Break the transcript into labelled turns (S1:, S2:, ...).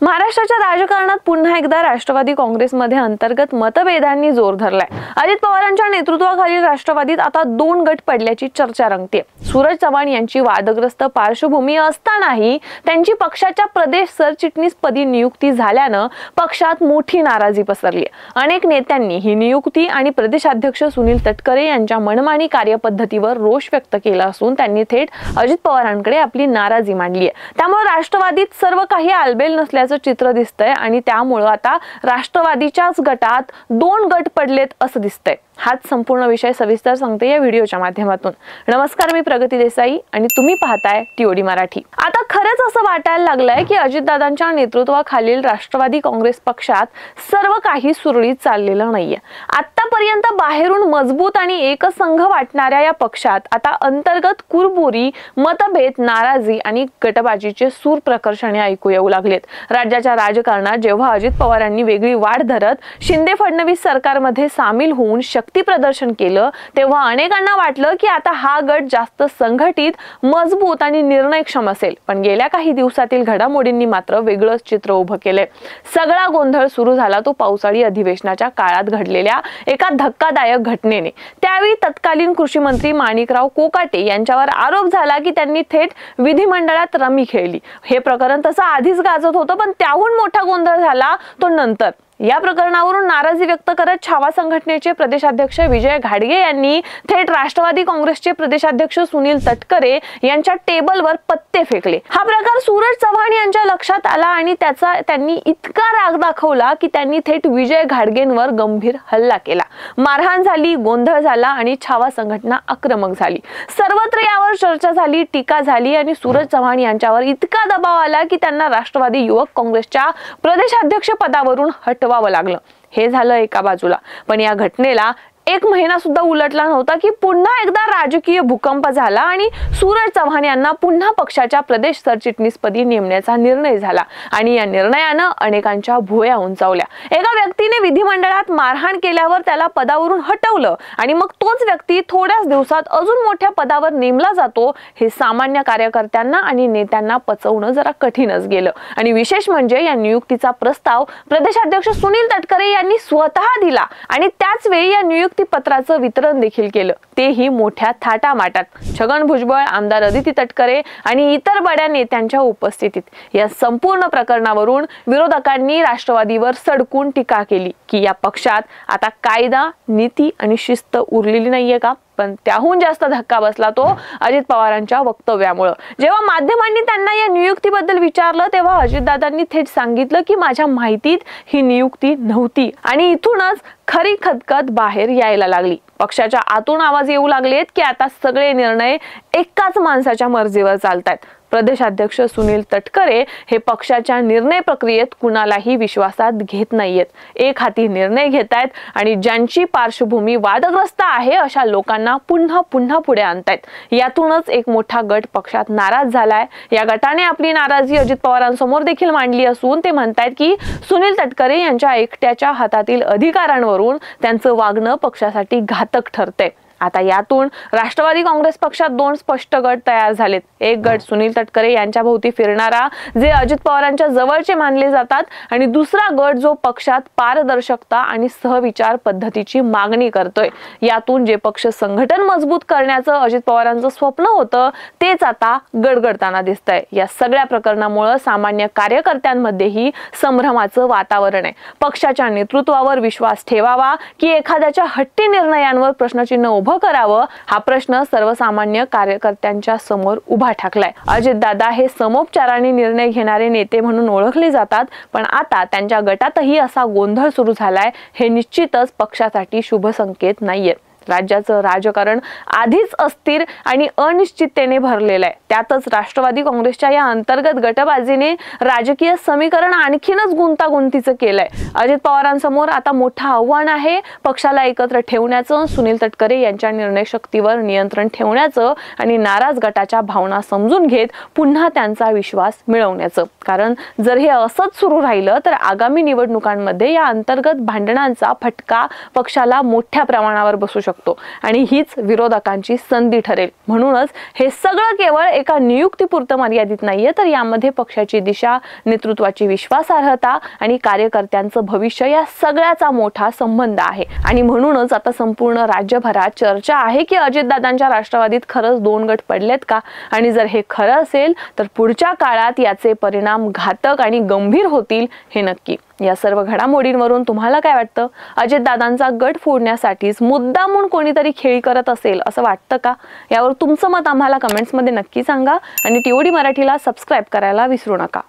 S1: महाराष्ट्राच्या राजकारणात पुन्हा एकदा राष्ट्रवादी काँग्रेसमध्ये अंतर्गत मतभेदांनी जोर धरलाय। अजित पवारांच्या नेतृत्वाखालील राष्ट्रवादीत आता दोन गट पडल्याची चर्चा रंगते। सूरज चव्हाण यांची वादग्रस्त पार्श्वभूमी असतानाही त्यांची पक्षाच्या प्रदेश सरचिटणीस पदी नियुक्ती झाल्यानं पक्षात मोठी नाराजी पसरली। अनेक नेत्यांनी ही नियुक्ती आणि प्रदेशाध्यक्ष सुनील तटकरे यांच्या मनमानी कार्यपद्धतीवर रोष व्यक्त केला असून त्यांनी थेट अजित पवारांकडे आपली नाराजी मांडली आहे। त्यामुळे राष्ट्रवादीत सर्व काही आलबेल नसल्याचं चित्र दिसतंय आणि त्यामुळे आता राष्ट्रवादीच्याच गटात दोन गट पडलेत असं दिसतंय। हाच संपूर्ण विषय सविस्तर सांगते या व्हिडिओच्या माध्यमातून। नमस्कार, मी प्रगती देसाई आणि तुम्ही पाहताय टीओडी मराठी। आता खरंच असं वाटायला लागलंय की अजितदादांच्या नेतृत्वाखालील राष्ट्रवादी काँग्रेस पक्षात सर्व काही सुरळीत चाललेलं नाहीये। आतापर्यंत बाहेरून मजबूत आणि एकसंघ वाटणाऱ्या या पक्षात आता अंतर्गत कुरबुरी, मतभेद, नाराजी आणि गटबाजीचे सूर प्रकर्षाने ऐकू येऊ लागलेत। राज्याच्या राजकारणात जेव्हा अजित पवारांनी वेगळी वाट धरत शिंदे फडणवीस सरकारमध्ये सामील होऊन शक्ती प्रदर्शन केलं, तेव्हा अनेकांना वाटलं की आता हा गट जास्त संघटित, मजबूत आणि निर्णयक्षम असेल। पण गेल्या काही दिवसातील घडामोडींनी मात्र वेगळंच चित्र उभं केलंय। सगळा गोंधळ सुरू झाला तो पावसाळी अधिवेशनाच्या काळात घडलेल्या एका धक्कादायक घटनेने। त्यावेळी तत्कालीन कृषी मंत्री माणिकराव कोकाटे यांच्यावर आरोप झाला की त्यांनी थेट विधिमंडळात रमी खेळली। हे प्रकरण तसं आधीच गाजत होतं, पण त्याहून मोठा गोंधळ झाला तो नंतर। या प्रकरणावरून नाराजी व्यक्त करत छावा संघटनेचे प्रदेशाध्यक्ष विजय घाडगे यांनी थेट राष्ट्रवादी काँग्रेसचे प्रदेशाध्यक्ष सुनील तटकरे यांच्या टेबलवर पत्ते फेकले। हा प्रकार सूरज चव्हाण यांच्या लक्षात आला आणि त्यांनी इतका राग दाखवला की त्यांनी थेट विजय घाडगेंवर गंभीर हल्ला केला। मारहाण झाली, गोंधळ झाला आणि छावा संघटना आक्रमक झाली। सर्वत्र यावर चर्चा झाली, टीका झाली आणि सूरज चव्हाण यांच्यावर इतका दबाव आला की त्यांना राष्ट्रवादी युवक काँग्रेसच्या प्रदेशाध्यक्ष पदावरून हटवावं लागलं। हे झालं एका बाजूला, पण या घटनेला एक महिना सुद्धा उलटला नव्हता की पुन्हा एकदा राजकीय भूकंप झाला आणि सूरज चव्हाण यांना पुन्हा पक्षाच्या प्रदेश सरचिटणीसपदी नेमण्याचा निर्णय झाला आणि या निर्णयानं अनेकांच्या भुवया उंचावल्या। एका व्यक्तीने विधिमंडळात मारहाण केल्यावर त्याला पदावरून हटवलं आणि मग तोच व्यक्ती थोड्याच दिवसात अजून मोठ्या पदावर नेमला जातो, हे सामान्य कार्यकर्त्यांना आणि नेत्यांना पचवणं जरा कठीणच गेलं। आणि विशेष म्हणजे या नियुक्तीचा प्रस्ताव प्रदेशाध्यक्ष सुनील तटकरे यांनी स्वतः दिला आणि त्याच वेळी या नियुक्ती पत्राचं वितरण देखील केलं, तेही मोठ्या थाटामाटात। छगन भुजबळ, आमदार अदिती तटकरे आणि इतर बड्या नेत्यांच्या उपस्थितीत। या संपूर्ण प्रकरणावरून विरोधकांनी राष्ट्रवादीवर सडकून टीका केली की या पक्षात आता कायदा, नीती आणि शिस्त उरलेली नाहीये का? पण त्याहून जास्त धक्का बसला तो अजित पवारांच्या वक्तव्यामुळे। जेव्हा माध्यमांनी त्यांना या नियुक्तीबद्दल विचारलं तेव्हा अजितदादांनी थेट सांगितलं की माझ्या माहितीत ही नियुक्ती नव्हती आणि इथूनच खरी खदखद बाहेर यायला लागली। पक्षाच्या आतून आवाज येऊ लागलेत की आता सगळे निर्णय एकाच माणसाच्या मर्जीवर चालतात। प्रदेशाध्यक्ष सुनील तटकरे हे पक्षाच्या निर्णय प्रक्रियेत कुणालाही विश्वासात घेत नाहीयेत। एक हाती निर्णय घेतायत आणि ज्यांची पार्श्वभूमी वादग्रस्त आहे अशा लोकांना पुन्हा पुन्हा पुढे आणतायत। यातूनच एक मोठा गट पक्षात नाराज झालाय। या गटाने आपली नाराजी अजित पवारांसमोर देखील मांडली असून ते म्हणतायत की सुनील तटकरे यांच्या एकट्याच्या हातातील अधिकारांवरून त्यांचं वागणं पक्षासाठी घातक ठरते। आता यातून राष्ट्रवादी काँग्रेस पक्षात दोन स्पष्ट गट तयार झालेत। एक गट सुनील तटकरे यांच्या भोवती फिरणारा, जे अजित पवारांच्या जवळचे मानले जातात, आणि दुसरा गट जो पक्षात पारदर्शकता आणि सहविचार पद्धतीची मागणी करतोय। यातून जे पक्ष संघटन मजबूत करण्याचं अजित पवारांचं स्वप्न होतं तेच आता गडगडताना दिसतंय। या सगळ्या प्रकरणामुळे सामान्य कार्यकर्त्यांमध्येही संभ्रमाचं वातावरण आहे। पक्षाच्या नेतृत्वावर विश्वास ठेवावा की एखाद्याच्या हट्टी निर्णयांवर प्रश्नचिन्ह उभं करावं, हा प्रश्न सर्वसामान्य कार्यकर्त्यांच्या समोर उभा ठाकलाय। अजितदादा हे समोपचाराने निर्णय घेणारे नेते म्हणून ओळखले जातात, पण आता त्यांच्या गटातही असा गोंधळ सुरू झालाय, हे निश्चितच पक्षासाठी शुभ संकेत नाहीये। राज्याचं राजकारण आधीच अस्थिर आणि अनिश्चिततेने भरलेलं आहे। त्यातच राष्ट्रवादी काँग्रेसच्या या अंतर्गत गटबाजीने राजकीय समीकरण आणखीनच गुंतागुंतीचं केलंय। अजित पवारांसमोर आता मोठं आव्हान आहे पक्षाला एकत्र ठेवण्याचं, सुनील तटकरे यांच्या निर्णय शक्तीवर नियंत्रण ठेवण्याचं आणि नाराज गटाच्या भावना समजून घेत पुन्हा त्यांचा विश्वास मिळवण्याचं। कारण जर हे असंच सुरू राहिलं तर आगामी निवडणुकांमध्ये या अंतर्गत भांडणांचा फटका पक्षाला मोठ्या प्रमाणावर बसू शकतो। शकतो आणि हीच विरोधकांची संधी ठरेल. म्हणूनच हे सगळं केवळ एका नियुक्तीपुरतं मर्यादित नाहीये, तर यामध्ये पक्षाची दिशा, नेतृत्वाची विश्वासार्हता आणि कार्यकर्त्यांचं भविष्य या सगळ्याचा मोठा संबंध आहे. आणि म्हणूनच आता संपूर्ण राज्यभरात चर्चा आहे की अजितदादांच्या राष्ट्रवादीत खरंच 2 गट पडलेत का, आणि जर हे खरं असेल तर पुढच्या काळात याचे परिणाम घातक आणि गंभीर होतील हे नक्की. या सर्व घडामोडींवरून तुम्हाला काय वाटतं? अजितदादांचा गट फोडण्यासाठीच मुद्दामून कोणीतरी खेळी करत असेल असं वाटतं का? यावर तुमचं मत आम्हाला कमेंट्समध्ये नक्की सांगा आणि TOD मराठीला सबस्क्राईब करायला विसरू नका.